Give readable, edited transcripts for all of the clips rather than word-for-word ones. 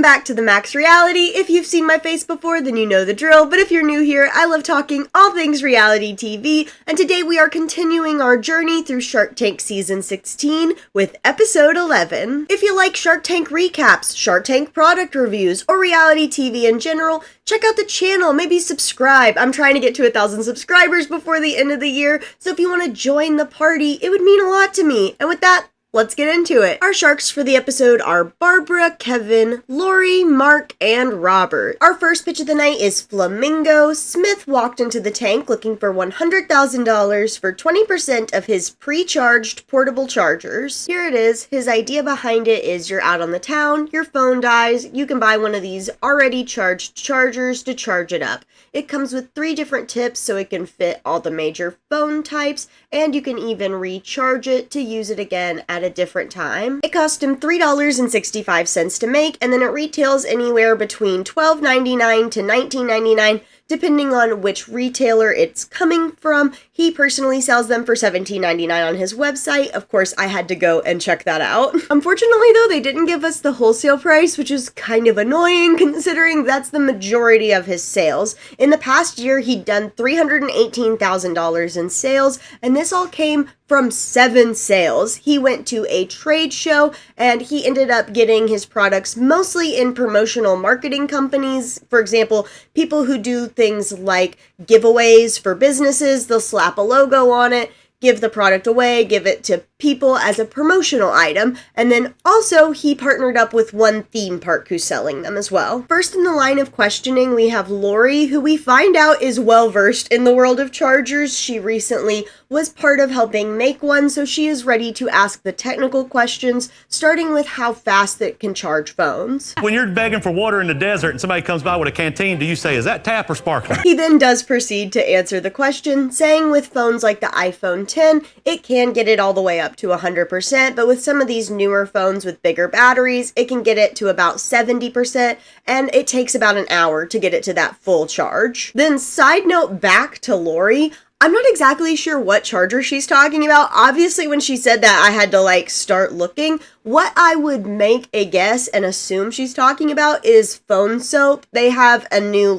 back to the Max Reality. If you've seen my face before, then you know the drill, but if you're new here, I love talking all things reality TV, and today we are continuing our journey through Shark Tank Season 16 with Episode 11. If you like Shark Tank recaps, Shark Tank product reviews, or reality TV in general, check out the channel, maybe subscribe. I'm trying to get to 1,000 subscribers before the end of the year, so if you want to join the party, it would mean a lot to me. And with that, let's get into it. Our sharks for the episode are Barbara, Kevin, Lori, Mark, and Robert. Our first pitch of the night is flaminGO. Smith walked into the tank looking for $100,000 for 20% of his pre-charged portable chargers. Here it is. His idea behind it is you're out on the town, your phone dies, you can buy one of these already charged chargers to charge it up. It comes with 3 different tips so it can fit all the major phone types, and you can even recharge it to use it again at a different time. It cost him $3.65 to make, and then it retails anywhere between $12.99 to $19.99 depending on which retailer it's coming from. He personally sells them for $17.99 on his website. Of course, I had to go and check that out. Unfortunately, though, they didn't give us the wholesale price, which is kind of annoying considering that's the majority of his sales. In the past year, he'd done $318,000 in sales, and this all came from 7 sales. He went to a trade show and he ended up getting his products mostly in promotional marketing companies. For example, people who do things like giveaways for businesses, they'll slap a logo on it, give the product away, give it to people as a promotional item, and then also he partnered up with one theme park who's selling them as well. First in the line of questioning, we have Lori, who we find out is well versed in the world of chargers. She recently was part of helping make one, so she is ready to ask the technical questions, starting with how fast it can charge phones. When you're begging for water in the desert and somebody comes by with a canteen, do you say, is that tap or sparkling? He then does proceed to answer the question, saying with phones like the iPhone 10, it can get it all the way up to 100%, but with some of these newer phones with bigger batteries, it can get it to about 70%, and it takes about an hour to get it to that full charge. Then side note back to Lori, I'm not exactly sure what charger she's talking about. Obviously, when she said that, I had to start looking. What I would make a guess and assume she's talking about is phone soap. They have a new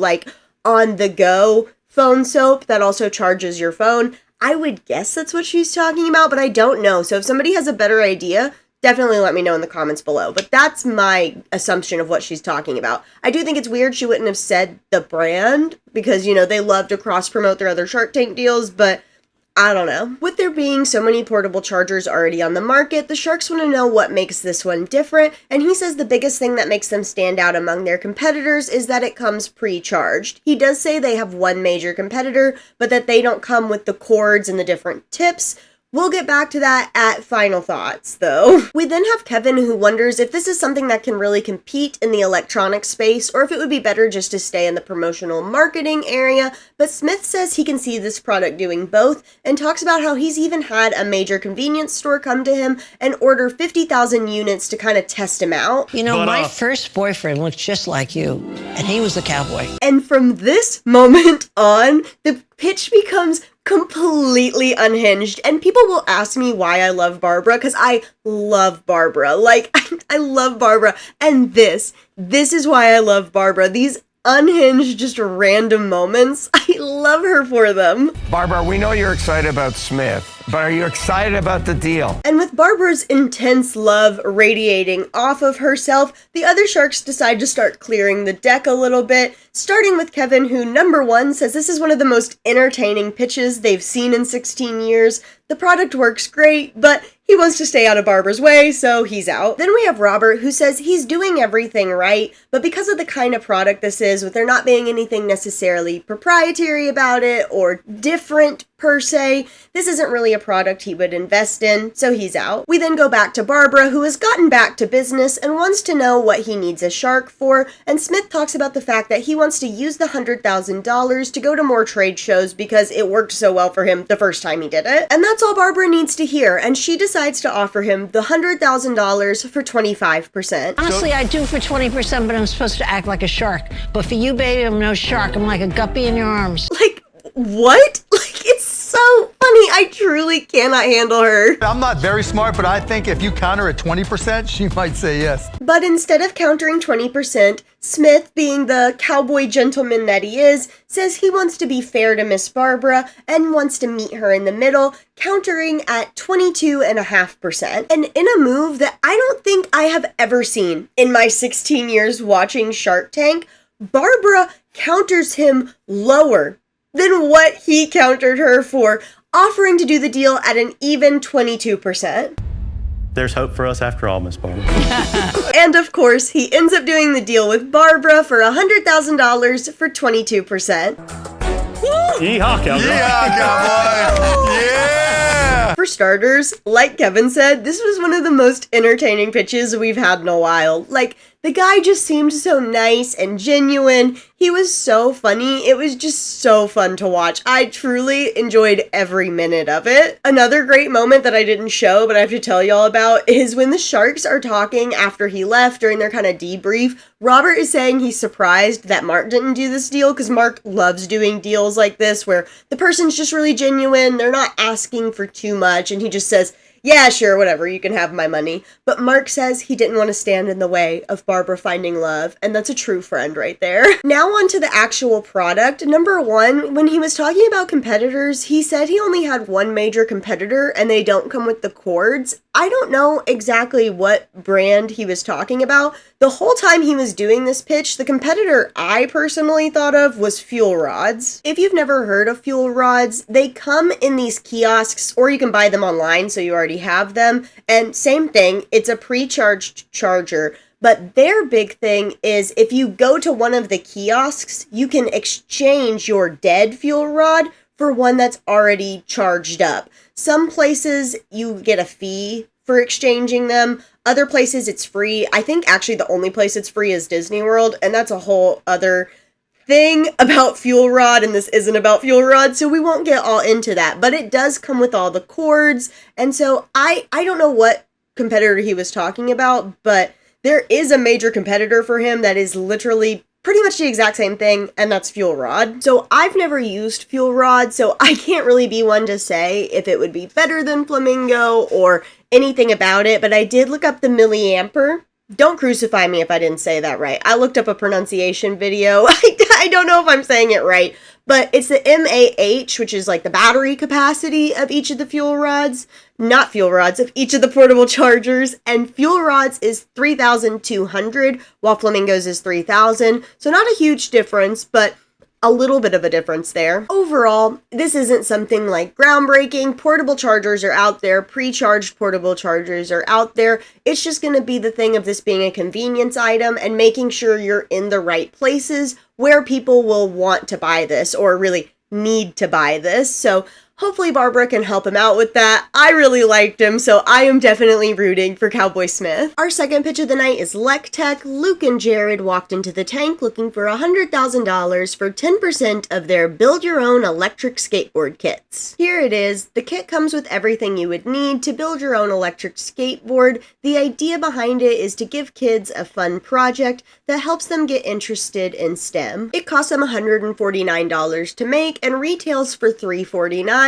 on-the-go phone soap that also charges your phone. I would guess that's what she's talking about, but I don't know. So if somebody has a better idea, definitely let me know in the comments below. But that's my assumption of what she's talking about. I do think it's weird she wouldn't have said the brand because, they love to cross-promote their other Shark Tank deals, but I don't know. With there being so many portable chargers already on the market, the Sharks want to know what makes this one different, and he says the biggest thing that makes them stand out among their competitors is that it comes pre-charged. He does say they have one major competitor, but that they don't come with the cords and the different tips. We'll get back to that at final thoughts, though. We then have Kevin, who wonders if this is something that can really compete in the electronic space, or if it would be better just to stay in the promotional marketing area, but Smith says he can see this product doing both, and talks about how he's even had a major convenience store come to him and order 50,000 units to kind of test him out. My first boyfriend looked just like you, and he was a cowboy. And from this moment on, the pitch becomes completely unhinged, and people will ask me why I love Barbara, because I love Barbara. I love Barbara, and this is why I love Barbara. These unhinged, just random moments, I love her for them. Barbara, we know you're excited about Smith, but are you excited about the deal? And with Barbara's intense love radiating off of herself, the other sharks decide to start clearing the deck a little bit, starting with Kevin, who, number one, says this is one of the most entertaining pitches they've seen in 16 years. The product works great, but he wants to stay out of Barbara's way, so he's out. Then we have Robert, who says he's doing everything right, but because of the kind of product this is, with there not being anything necessarily proprietary about it or different per se, this isn't really a product he would invest in, so he's out. We then go back to Barbara, who has gotten back to business and wants to know what he needs a shark for, and Smith talks about the fact that he wants to use the $100,000 to go to more trade shows because it worked so well for him the first time he did it. And that's all Barbara needs to hear, and she decides to offer him the $100,000 for 25%. Honestly, I do for 20%, but I'm supposed to act like a shark. But for you, baby, I'm no shark. I'm like a guppy in your arms. What? It's so funny. I truly cannot handle her. I'm not very smart, but I think if you counter at 20%, she might say yes. But instead of countering 20%, Smith, being the cowboy gentleman that he is, says he wants to be fair to Miss Barbara and wants to meet her in the middle, countering at 22.5%. And in a move that I don't think I have ever seen in my 16 years watching Shark Tank, Barbara counters him lower than what he countered her for, offering to do the deal at an even 22%. There's hope for us after all, Miss Barbara. And of course, he ends up doing the deal with Barbara for $100,000 for 22%. Yeehaw, Cowboy. Yeah, cowboy! Yeah! For starters, like Kevin said, this was one of the most entertaining pitches we've had in a while. Like, the guy just seemed so nice and genuine. He was so funny. It was just so fun to watch. I truly enjoyed every minute of it. Another great moment that I didn't show, but I have to tell y'all about, is when the sharks are talking after he left during their kind of debrief. Robert is saying he's surprised that Mark didn't do this deal because Mark loves doing deals like this where the person's just really genuine. They're not asking for too much. And he just says, yeah, sure, whatever, you can have my money. But Mark says he didn't want to stand in the way of Barbara finding love, and that's a true friend right there. Now on to the actual product. Number one, when he was talking about competitors, he said he only had one major competitor and they don't come with the cords. I don't know exactly what brand he was talking about. The whole time he was doing this pitch, the competitor I personally thought of was fuel rods. If you've never heard of fuel rods, they come in these kiosks, or you can buy them online so you already have them. And same thing, it's a pre-charged charger. But their big thing is if you go to one of the kiosks, you can exchange your dead fuel rod for one that's already charged up. Some places you get a fee for exchanging them. Other places it's free. I think actually the only place it's free is Disney World, and that's a whole other thing about fuel rod, and this isn't about fuel rod, so we won't get all into that. But it does come with all the cords, and so I don't know what competitor he was talking about, but there is a major competitor for him that is literally pretty much the exact same thing, and that's fuel rod. So I've never used fuel rod, so I can't really be one to say if it would be better than flaminGO or anything about it, but I did look up the milliampere. Don't crucify me if I didn't say that right. I looked up a pronunciation video. I don't know if I'm saying it right, but it's the mAh, which is like the battery capacity of each of the fuel rods, not fuel rods, of each of the portable chargers, and fuel rods is 3,200, while flaminGO's is 3,000, so not a huge difference, but a little bit of a difference there. Overall, this isn't something like groundbreaking. Portable chargers are out there. Pre-charged portable chargers are out there. It's just going to be the thing of this being a convenience item and making sure you're in the right places where people will want to buy this or really need to buy this. So hopefully Barbara can help him out with that. I really liked him, so I am definitely rooting for Cowboy Smith. Our second pitch of the night is Lectec. Luke and Jared walked into the tank looking for $100,000 for 10% of their build-your-own electric skateboard kits. Here it is. The kit comes with everything you would need to build your own electric skateboard. The idea behind it is to give kids a fun project that helps them get interested in STEM. It costs them $149 to make and retails for $349.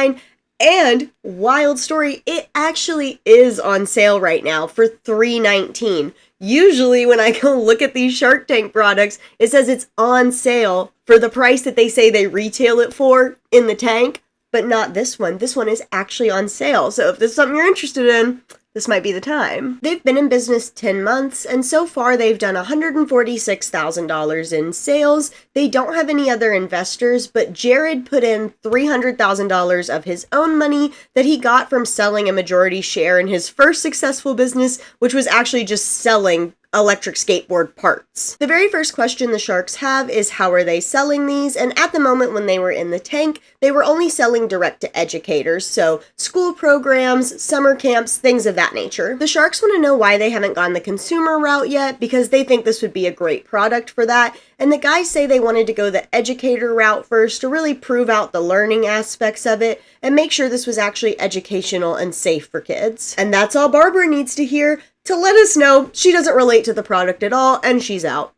And wild story, it actually is on sale right now for $319. Usually when I go look at these Shark Tank products, it says it's on sale for the price that they say they retail it for in the tank, but not this one. This one is actually on sale. So if this is something you're interested in, this might be the time. They've been in business 10 months, and so far they've done $146,000 in sales. They don't have any other investors, but Jared put in $300,000 of his own money that he got from selling a majority share in his first successful business, which was actually just selling electric skateboard parts. The very first question the sharks have is how are they selling these? And at the moment when they were in the tank, they were only selling direct to educators, so school programs, summer camps, things of that nature. The sharks want to know why they haven't gone the consumer route yet, because they think this would be a great product for that. And the guys say they wanted to go the educator route first to really prove out the learning aspects of it and make sure this was actually educational and safe for kids. And that's all Barbara needs to hear to let us know she doesn't relate to the product at all and she's out.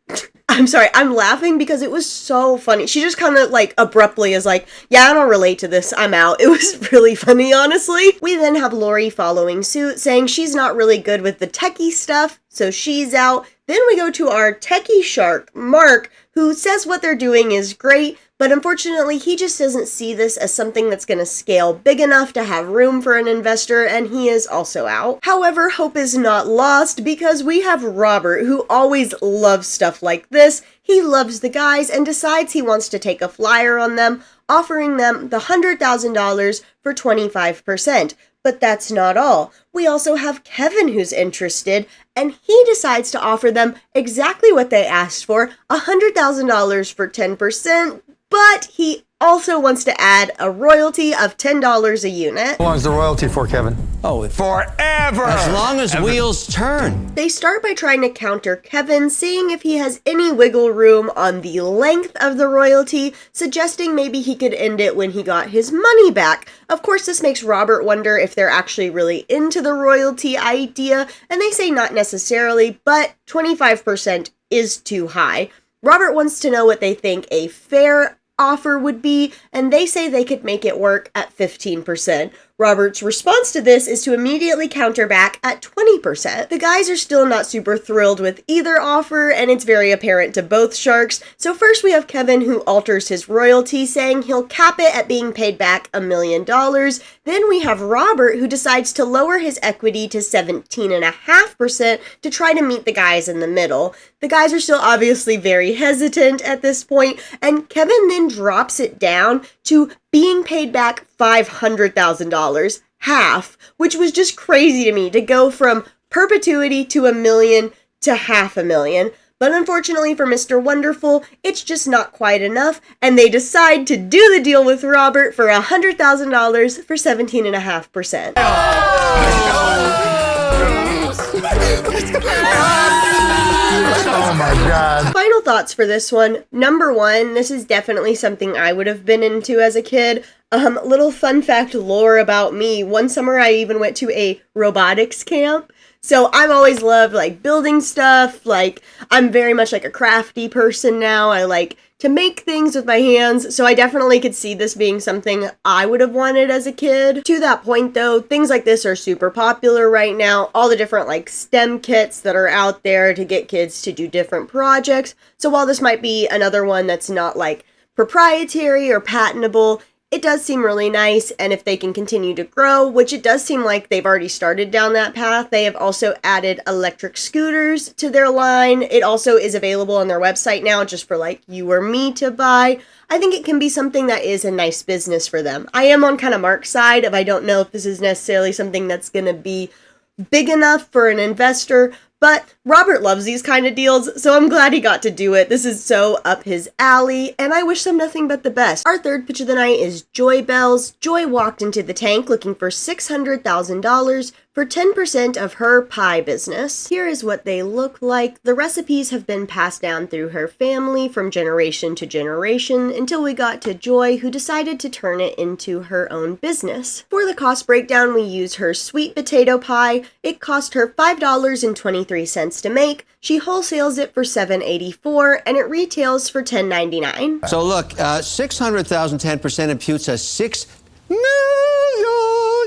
I'm sorry, I'm laughing because it was so funny. She just kind of like abruptly is like, yeah, I don't relate to this, I'm out. It was really funny, honestly. We then have Lori following suit, saying she's not really good with the techie stuff, so she's out. Then we go to our techie shark, Mark, who says what they're doing is great, but unfortunately he just doesn't see this as something that's going to scale big enough to have room for an investor, and he is also out. However, hope is not lost because we have Robert, who always loves stuff like this. He loves the guys and decides he wants to take a flyer on them, offering them the $100,000 for 25%. But that's not all. We also have Kevin who's interested, and he decides to offer them exactly what they asked for, $100,000 for 10%, but he also wants to add a royalty of $10 a unit. How long is the royalty for, Kevin? Oh, Forever! as long as wheels turn. They start by trying to counter Kevin, seeing if he has any wiggle room on the length of the royalty, suggesting maybe he could end it when he got his money back. Of course, this makes Robert wonder if they're actually really into the royalty idea, and they say not necessarily, but 25% is too high. Robert wants to know what they think a fair offer would be, and they say they could make it work at 15%. Robert's response to this is to immediately counter back at 20%. The guys are still not super thrilled with either offer, and it's very apparent to both sharks. So first we have Kevin, who alters his royalty, saying he'll cap it at being paid back $1 million. Then we have Robert, who decides to lower his equity to 17.5% to try to meet the guys in the middle. The guys are still obviously very hesitant at this point, and Kevin then drops it down to being paid back $500,000, half, which was just crazy to me to go from perpetuity to $1 million to $500,000. But unfortunately for Mr. Wonderful, it's just not quite enough, and they decide to do the deal with Robert for $100,000 for 17.5%. Oh my God. Final thoughts for this one. Number one, this is definitely something I would have been into as a kid. Little fun fact lore about me. One summer I even went to a robotics camp. So I've always loved like building stuff. Like I'm very much like a crafty person now. I like to make things with my hands. So I definitely could see this being something I would have wanted as a kid. To that point though, things like this are super popular right now. All the different like STEM kits that are out there to get kids to do different projects. So while this might be another one that's not like proprietary or patentable, it does seem really nice, and if they can continue to grow, which it does seem like they've already started down that path, they have also added electric scooters to their line. It also is available on their website now just for like you or me to buy. I think it can be something that is a nice business for them. I am on kind of Mark's side of I don't know if this is necessarily something that's going to be big enough for an investor, but Robert loves these kind of deals, so I'm glad he got to do it. This is so up his alley, and I wish them nothing but the best. Our third pitch of the night is Joyebells. Joy walked into the tank looking for $600,000 for 10% of her pie business. Here is what they look like. The recipes have been passed down through her family from generation to generation until we got to Joy, who decided to turn it into her own business. For the cost breakdown, we use her sweet potato pie. It cost her $5.23 to make. She wholesales it for $7.84 and it retails for $10.99. So look, 600,000, 10% imputes us $6 million.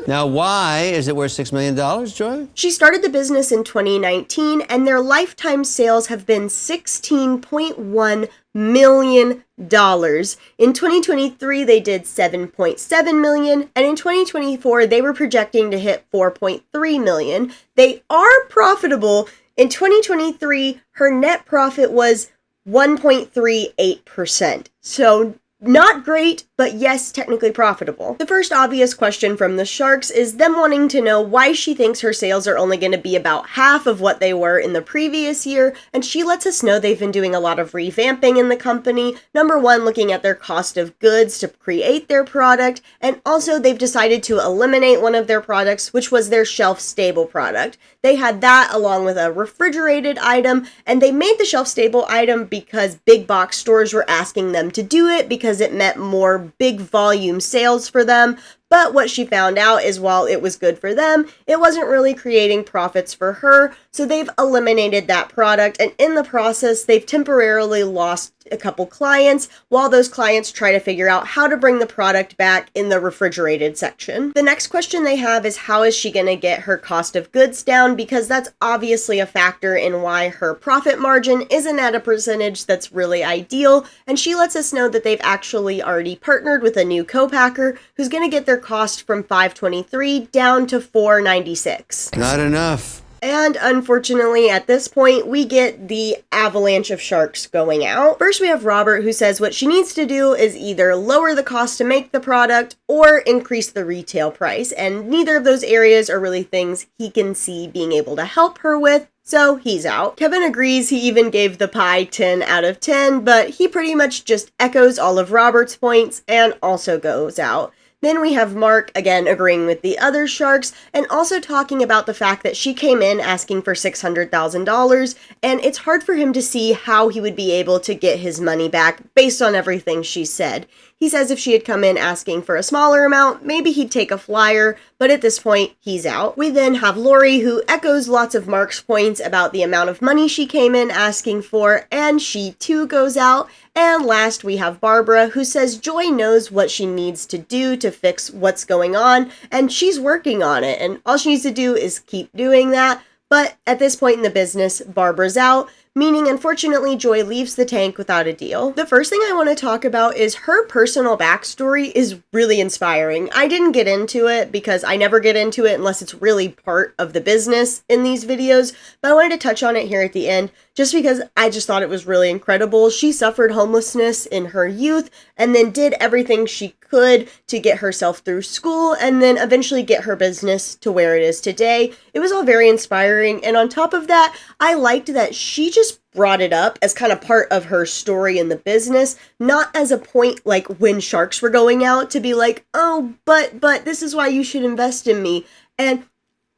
Now, why is it worth $6 million, Joy? She started the business in 2019 and their lifetime sales have been $16.1 million. In 2023, they did $7.7 million, and in 2024, they were projecting to hit $4.3 million. They are profitable. In 2023, her net profit was 1.38%. So not great, but yes, technically profitable. The first obvious question from the sharks is them wanting to know why she thinks her sales are only going to be about half of what they were in the previous year, and she lets us know they've been doing a lot of revamping in the company. Number one, looking at their cost of goods to create their product, and also they've decided to eliminate one of their products, which was their shelf-stable product. They had that along with a refrigerated item, and they made the shelf-stable item because big box stores were asking them to do it because it meant more big volume sales for them. But what she found out is while it was good for them, it wasn't really creating profits for her, so they've eliminated that product, and in the process, they've temporarily lost a couple clients while those clients try to figure out how to bring the product back in the refrigerated section. The next question they have is how is she going to get her cost of goods down, because that's obviously a factor in why her profit margin isn't at a percentage that's really ideal, and she lets us know that they've actually already partnered with a new co-packer who's going to get their cost from $5.23 down to $4.96. Not enough. And unfortunately, at this point, we get the avalanche of sharks going out. First, we have Robert, who says what she needs to do is either lower the cost to make the product or increase the retail price. And neither of those areas are really things he can see being able to help her with. So he's out. Kevin agrees. He even gave the pie 10 out of 10, but he pretty much just echoes all of Robert's points and also goes out. Then we have Mark, again, agreeing with the other sharks and also talking about the fact that she came in asking for $600,000, and it's hard for him to see how he would be able to get his money back based on everything she said. He says if she had come in asking for a smaller amount, maybe he'd take a flyer, but at this point, he's out. We then have Lori, who echoes lots of Mark's points about the amount of money she came in asking for, and she too goes out. And last, we have Barbara, who says Joy knows what she needs to do to fix what's going on, and she's working on it, and all she needs to do is keep doing that. But at this point in the business, Barbara's out, meaning unfortunately Joy leaves the tank without a deal. The first thing I want to talk about is her personal backstory is really inspiring. I didn't get into it because I never get into it unless it's really part of the business in these videos, but I wanted to touch on it here at the end just because I just thought it was really incredible. She suffered homelessness in her youth and then did everything she could to get herself through school and then eventually get her business to where it is today. It was all very inspiring, and on top of that, I liked that she just brought it up as kind of part of her story in the business, not as a point like when sharks were going out to be like, oh, but this is why you should invest in me. And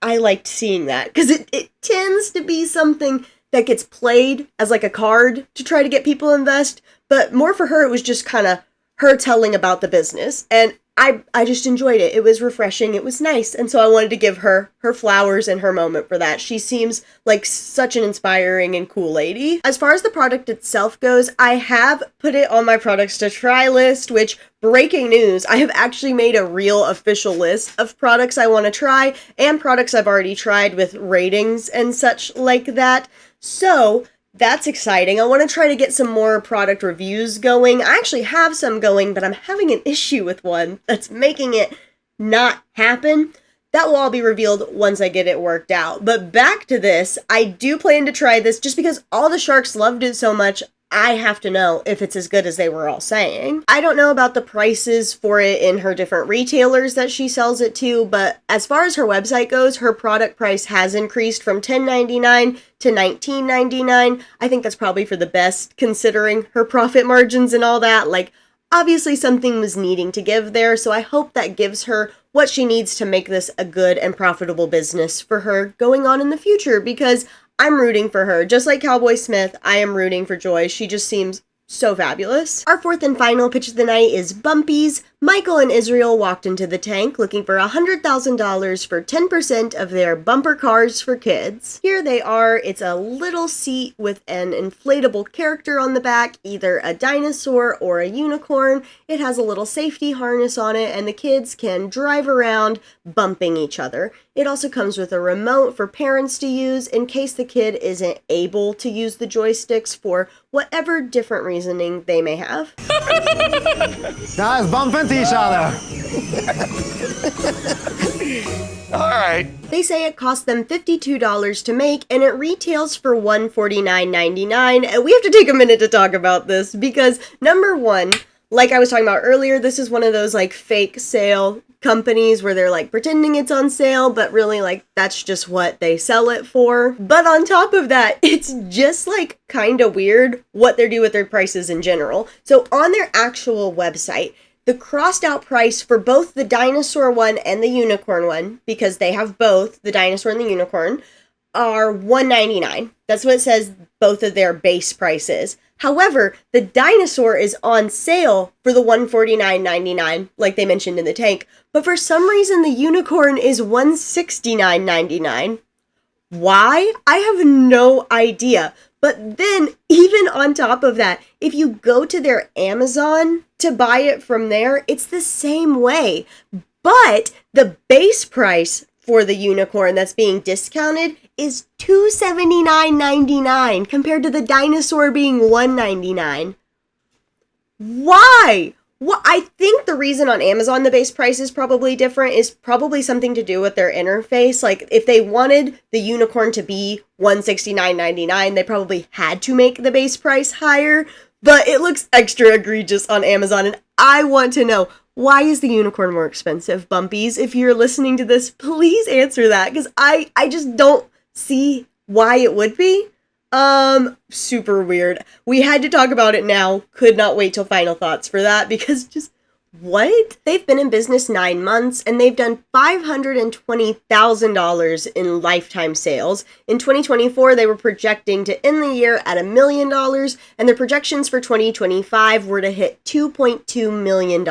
I liked seeing that because it tends to be something that gets played as like a card to try to get people to invest, but more for her, it was just kind of her telling about the business. And I just enjoyed it. It was refreshing. It was nice. And so I wanted to give her her flowers and her moment for that. She seems like such an inspiring and cool lady. As far as the product itself goes, I have put it on my products to try list, which, breaking news, I have actually made a real official list of products I want to try and products I've already tried with ratings and such like that. So that's exciting. I want to try to get some more product reviews going. I actually have some going, but I'm having an issue with one that's making it not happen. That will all be revealed once I get it worked out. But back to this, I do plan to try this just because all the sharks loved it so much. I have to know if it's as good as they were all saying. I don't know about the prices for it in her different retailers that she sells it to, but as far as her website goes, her product price has increased from $10.99 to $19.99. I think that's probably for the best considering her profit margins and all that. Like, obviously something was needing to give there, so I hope that gives her what she needs to make this a good and profitable business for her going on in the future, because I'm rooting for her. Just like Cowboy Smith, I am rooting for Joy. She just seems so fabulous. Our fourth and final pitch of the night is Bumpeez. Michael and Israel walked into the tank looking for $100,000 for 10% of their bumper cars for kids. Here they are. It's a little seat with an inflatable character on the back, either a dinosaur or a unicorn. It has a little safety harness on it, and the kids can drive around bumping each other. It also comes with a remote for parents to use in case the kid isn't able to use the joysticks for whatever different reasoning they may have. Guys, bump into each other. All right. They say it cost them $52 to make, and it retails for $149.99. And we have to take a minute to talk about this because, number one, like I was talking about earlier, this is one of those like fake sale companies where they're like pretending it's on sale, but really like that's just what they sell it for. But on top of that, it's just like kind of weird what they do with their prices in general. So on their actual website, the crossed out price for both the dinosaur one and the unicorn one, because they have both the dinosaur and the unicorn, are $199. That's what it says both of their base prices. However, the dinosaur is on sale for the $149.99, like they mentioned in the tank, but for some reason the unicorn is $169.99. Why? I have no idea. But then, even on top of that, if you go to their Amazon to buy it from there, it's the same way. But the base price for the unicorn that's being discounted is $279.99 compared to the dinosaur being $199. Why? Well, I think the reason on Amazon the base price is probably different is probably something to do with their interface. Like, if they wanted the unicorn to be $169.99, they probably had to make the base price higher, but it looks extra egregious on Amazon, and I want to know, why is the unicorn more expensive, Bumpeez? If you're listening to this, please answer that, because I just don't see why it would be. Super weird. We had to talk about it now. Could not wait till final thoughts for that because just what? They've been in business 9 months and they've done $520,000 in lifetime sales. In 2024, they were projecting to end the year at $1 million, and their projections for 2025 were to hit $2.2 million.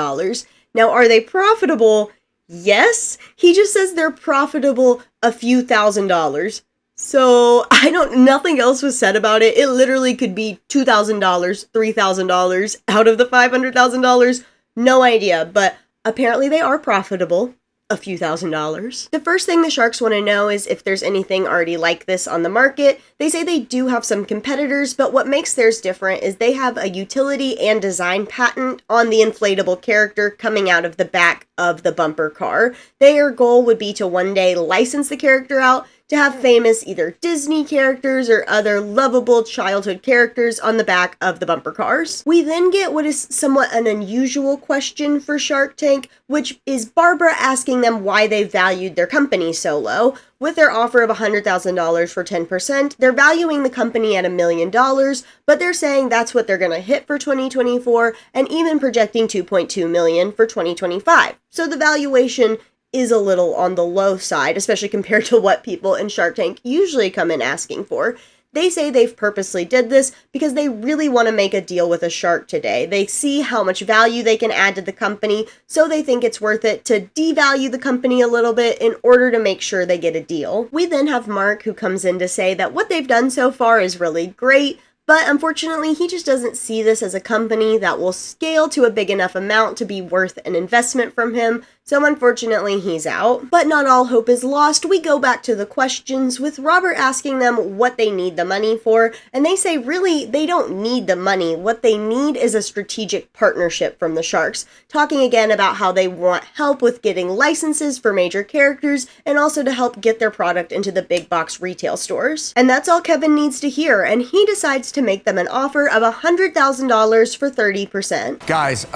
Now, are they profitable? Yes. He just says they're profitable a few $1,000s. So, nothing else was said about it. It literally could be $2,000, $3,000 out of the $500,000. No idea, but apparently they are profitable. A few $1,000s. The first thing the sharks want to know is if there's anything already like this on the market. They say they do have some competitors, but what makes theirs different is they have a utility and design patent on the inflatable character coming out of the back of the bumper car. Their goal would be to one day license the character out to have famous either Disney characters or other lovable childhood characters on the back of the bumper cars. We then get what is somewhat an unusual question for Shark Tank, which is Barbara asking them why they valued their company so low. With their offer of $100,000 for 10%, they're valuing the company at $1 million, but they're saying that's what they're going to hit for 2024 and even projecting $2.2 million for 2025. So the valuation is a little on the low side, especially compared to what people in Shark Tank usually come in asking for. They say they've purposely did this because they really want to make a deal with a shark today. They see how much value they can add to the company, so they think it's worth it to devalue the company a little bit in order to make sure they get a deal. We then have Mark, who comes in to say that what they've done so far is really great, but unfortunately, he just doesn't see this as a company that will scale to a big enough amount to be worth an investment from him, so unfortunately, he's out. But not all hope is lost. We go back to the questions with Robert asking them what they need the money for, and they say really they don't need the money. What they need is a strategic partnership from the Sharks, talking again about how they want help with getting licenses for major characters and also to help get their product into the big box retail stores. And that's all Kevin needs to hear, and he decides to make them an offer of $100,000 for 30%. Guys,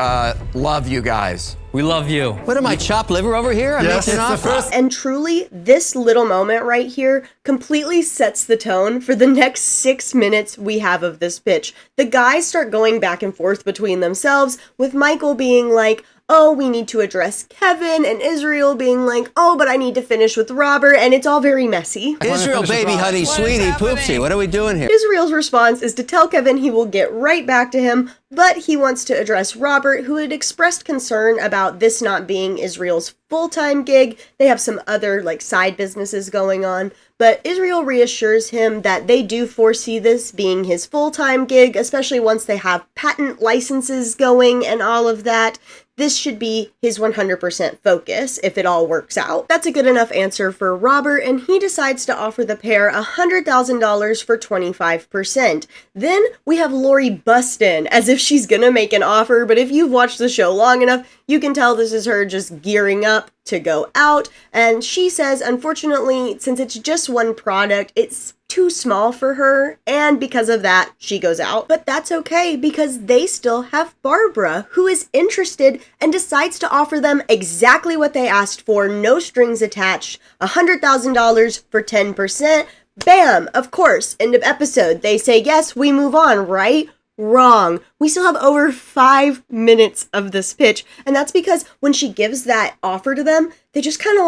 love you guys. We love you. What am I, chopped liver over here? I'm Yes. making an It's the offer. And truly, this little moment right here completely sets the tone for the next 6 minutes we have of this pitch. The guys start going back and forth between themselves, with Michael being like, oh, we need to address Kevin, and Israel being like, oh, but I need to finish with Robert, and it's all very messy. Israel, baby, honey, sweetie, poopsie, what are we doing here? Israel's response is to tell Kevin he will get right back to him, but he wants to address Robert, who had expressed concern about this not being Israel's full-time gig. They have some other, side businesses going on, but Israel reassures him that they do foresee this being his full-time gig, especially once they have patent licenses going and all of that. This should be his 100% focus if it all works out. That's a good enough answer for Robert, and he decides to offer the pair $100,000 for 25%. Then we have Lori bust in as if she's gonna make an offer, but if you've watched the show long enough, you can tell this is her just gearing up to go out, and she says, unfortunately, since it's just one product, it's too small for her, and because of that, she goes out. But that's okay, because they still have Barbara, who is interested and decides to offer them exactly what they asked for, no strings attached, $100,000 for 10%. Bam! Of course, end of episode. They say, yes, we move on, right? Wrong. We still have over 5 minutes of this pitch, and that's because when she gives that offer to them, they just kind of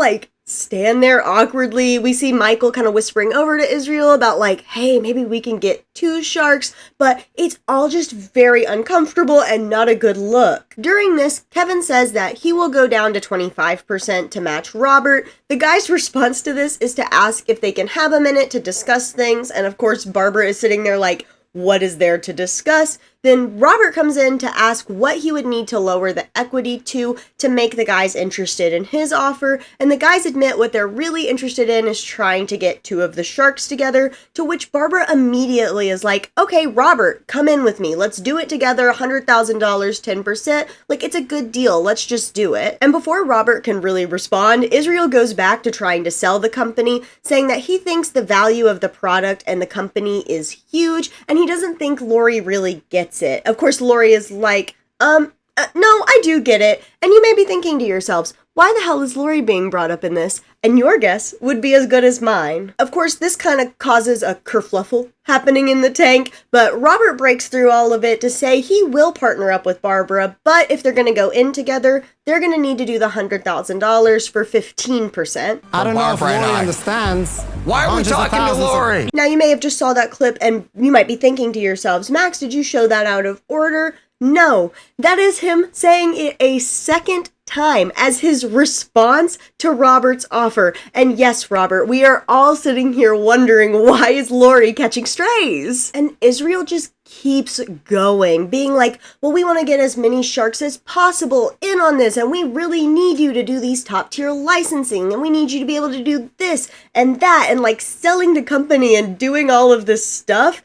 stand there awkwardly. We see Michael kind of whispering over to Israel about like, hey, maybe we can get 2 sharks, but it's all just very uncomfortable and not a good look. During this, Kevin says that he will go down to 25% to match Robert. The guy's response to this is to ask if they can have a minute to discuss things, and of course Barbara is sitting there like, what is there to discuss? Then Robert comes in to ask what he would need to lower the equity to make the guys interested in his offer, and the guys admit what they're really interested in is trying to get 2 of the sharks together, to which Barbara immediately is like, okay, Robert, come in with me. Let's do it together, $100,000, 10%. Like, it's a good deal. Let's just do it. And before Robert can really respond, Israel goes back to trying to sell the company, saying that he thinks the value of the product and the company is huge, and he doesn't think Lori really gets it. Of course, Lori is like, no, I do get it. And you may be thinking to yourselves, why the hell is Lori being brought up in this? And your guess would be as good as mine. Of course, this kind of causes a kerfluffle happening in the tank, but Robert breaks through all of it to say he will partner up with Barbara, but if they're going to go in together, they're going to need to do the $100,000 for 15%. I don't know if Barbara and Lori I. understands. Why are we Hundreds of talking to thousands of- Lori? Now, you may have just saw that clip and you might be thinking to yourselves, Max, did you show that out of order? No, that is him saying it a second time as his response to Robert's offer. And yes, Robert, we are all sitting here wondering, why is Lori catching strays? And Israel just keeps going, being like, well, we want to get as many sharks as possible in on this, and we really need you to do these top tier licensing, and we need you to be able to do this and that, and like selling the company and doing all of this stuff.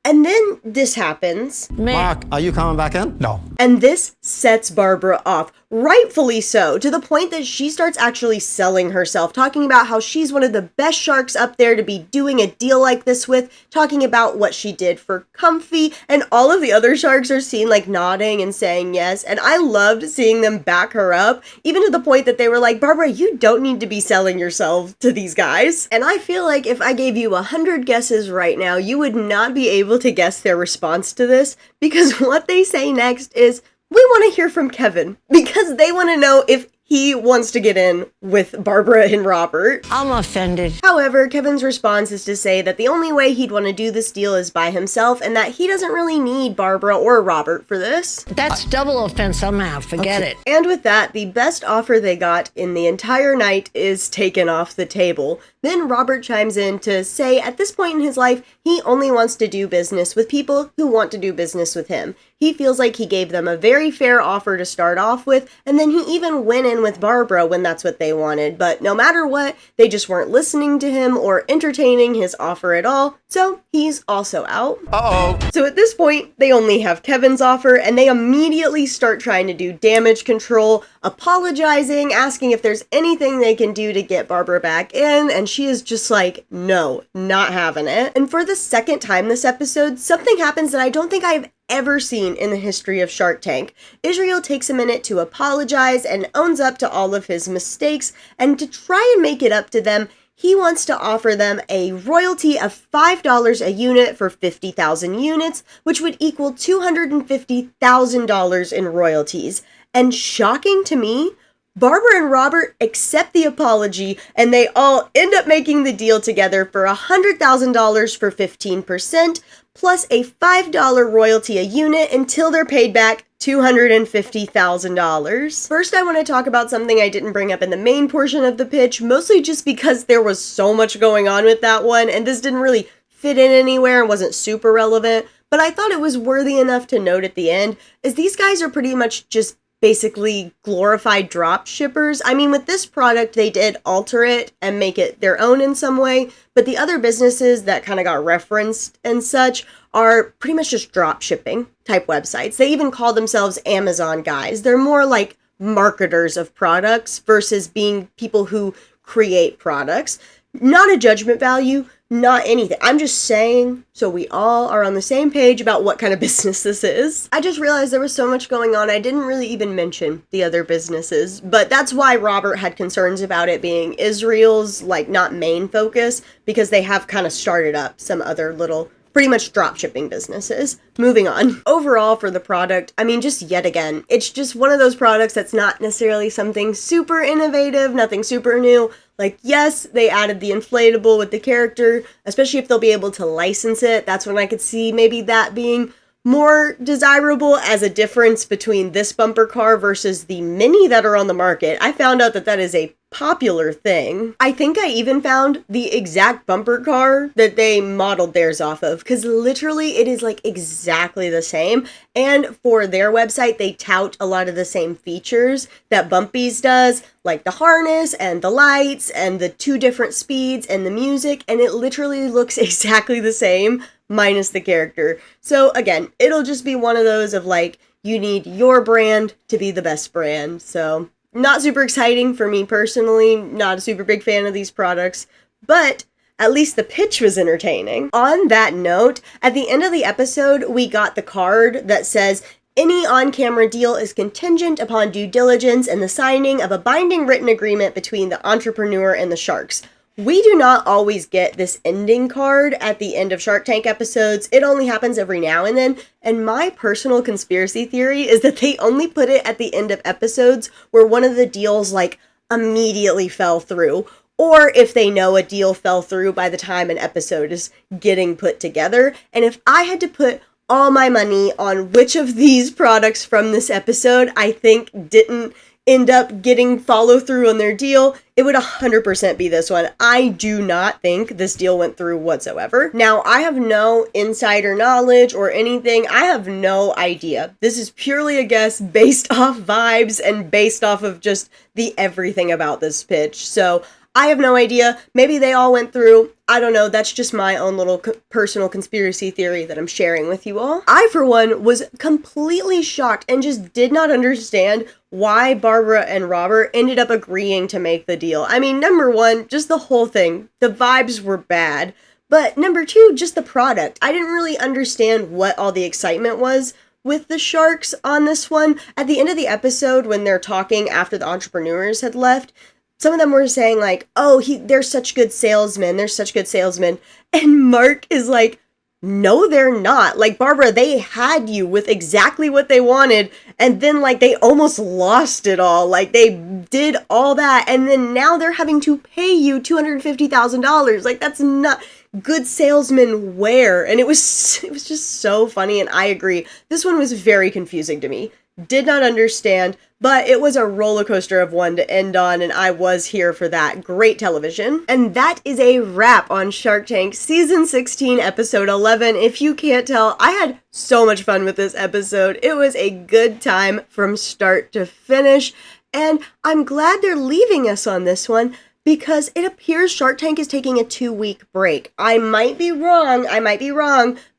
And then this happens. Mark, are you coming back in? No. And this sets Barbara off, rightfully so, to the point that she starts actually selling herself, talking about how she's one of the best sharks up there to be doing a deal like this with, talking about what she did for Comfy, and all of the other sharks are seen like nodding and saying yes, and I loved seeing them back her up, even to the point that they were like, Barbara, you don't need to be selling yourself to these guys. And I feel like if I gave you 100 guesses right now, you would not be able to guess their response to this, because what they say next is, we want to hear from Kevin, because they want to know if he wants to get in with Barbara and Robert. I'm offended. However, Kevin's response is to say that the only way he'd want to do this deal is by himself, and that he doesn't really need Barbara or Robert for this. That's double offense. I'm out. Forget it. And with that, the best offer they got in the entire night is taken off the table. Then Robert chimes in to say at this point in his life, he only wants to do business with people who want to do business with him. He feels like he gave them a very fair offer to start off with, and then he even went in with Barbara when that's what they wanted. But no matter what, they just weren't listening to him or entertaining his offer at all, so he's also out. Uh-oh. So at this point, they only have Kevin's offer, and they immediately start trying to do damage control, apologizing, asking if there's anything they can do to get Barbara back in, and she is just like, no, not having it. And for the second time this episode, something happens that I don't think I've ever seen in the history of Shark Tank. Israel takes a minute to apologize and owns up to all of his mistakes, and to try and make it up to them, he wants to offer them a royalty of $5 a unit for 50,000 units, which would equal $250,000 in royalties. And shocking to me, Barbara and Robert accept the apology, and they all end up making the deal together for $100,000 for 15%, plus a $5 royalty a unit until they're paid back $250,000. First, I want to talk about something I didn't bring up in the main portion of the pitch, mostly just because there was so much going on with that one, and this didn't really fit in anywhere and wasn't super relevant, but I thought it was worthy enough to note at the end, as these guys are pretty much just basically glorified drop shippers. I mean, with this product, they did alter it and make it their own in some way, but the other businesses that kind of got referenced and such are pretty much just drop shipping type websites. They even call themselves Amazon guys. They're more like marketers of products versus being people who create products. Not a judgment value, not anything. I'm just saying so we all are on the same page about what kind of business this is. I just realized there was so much going on, I didn't really even mention the other businesses, but that's why Robert had concerns about it being Israel's, like, not main focus, because they have kind of started up some other little pretty much drop shipping businesses. Moving on. Overall for the product, I mean, just yet again, it's just one of those products that's not necessarily something super innovative, nothing super new. Like, yes, they added the inflatable with the character, especially if they'll be able to license it. That's when I could see maybe that being more desirable as a difference between this bumper car versus the mini that are on the market. I found out that that is a popular thing. I think I even found the exact bumper car that they modeled theirs off of, because literally it is like exactly the same. And for their website, they tout a lot of the same features that Bumpeez does, like the harness and the lights and the 2 different speeds and the music, and it literally looks exactly the same minus the character. So again, it'll just be one of those of like, you need your brand to be the best brand. So not super exciting for me personally, not a super big fan of these products, but at least the pitch was entertaining. On that note, at the end of the episode, we got the card that says, any on-camera deal is contingent upon due diligence and the signing of a binding written agreement between the entrepreneur and the sharks. We do not always get this ending card at the end of Shark Tank episodes. It only happens every now and then. And my personal conspiracy theory is that they only put it at the end of episodes where one of the deals like immediately fell through. Or if they know a deal fell through by the time an episode is getting put together. And if I had to put all my money on which of these products from this episode I think didn't end up getting follow through on their deal, it would 100% be this one. I do not think this deal went through whatsoever. Now, I have no insider knowledge or anything. I have no idea. This is purely a guess based off vibes and based off of just the everything about this pitch. So I have no idea. Maybe they all went through. I don't know. That's just my own little personal conspiracy theory that I'm sharing with you all. I, for one, was completely shocked and just did not understand why Barbara and Robert ended up agreeing to make the deal. I mean, number one, just the whole thing. The vibes were bad. But number two, just the product. I didn't really understand what all the excitement was with the sharks on this one. At the end of the episode, when they're talking after the entrepreneurs had left, some of them were saying like, oh, they're such good salesmen. They're such good salesmen. And Mark is like, no, they're not. Like, Barbara, they had you with exactly what they wanted. And then like they almost lost it all. Like they did all that. And then now they're having to pay you $250,000. Like that's not good salesmen wear. And it was just so funny. And I agree. This one was very confusing to me. Did not understand, but it was a roller coaster of one to end on, and I was here for that. Great television. And that is a wrap on Shark Tank Season 16, Episode 11. If you can't tell, I had so much fun with this episode. It was a good time from start to finish, and I'm glad they're leaving us on this one because it appears Shark Tank is taking a 2-week break. I might be wrong,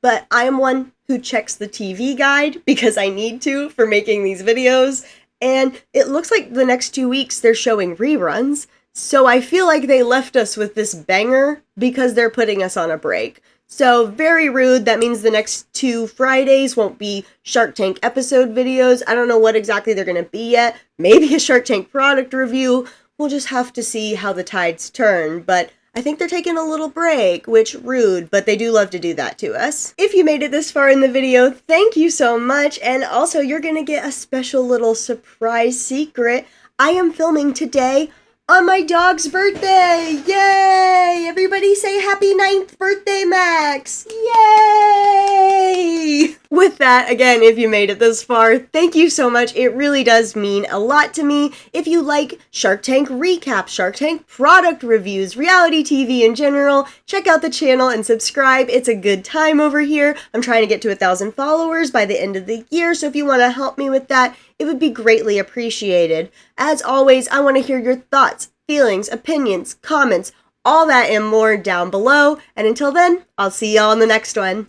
but I am one who checks the TV guide because I need to for making these videos. And it looks like the next 2 weeks they're showing reruns. So I feel like they left us with this banger because they're putting us on a break. So very rude. That means the next 2 Fridays won't be Shark Tank episode videos. I don't know what exactly they're going to be yet. Maybe a Shark Tank product review. We'll just have to see how the tides turn. But I think they're taking a little break, which rude, but they do love to do that to us. If you made it this far in the video, thank you so much. And also, you're gonna get a special little surprise secret. I am filming today on my dog's birthday. Yay! Everybody say happy 9th birthday, Max. Yay! With that, again, if you made it this far, thank you so much. It really does mean a lot to me. If you like Shark Tank recaps, Shark Tank product reviews, reality TV in general, check out the channel and subscribe. It's a good time over here. I'm trying to get to 1,000 followers by the end of the year, so if you want to help me with that, it would be greatly appreciated. As always, I want to hear your thoughts, feelings, opinions, comments, all that and more down below. And until then, I'll see y'all in the next one.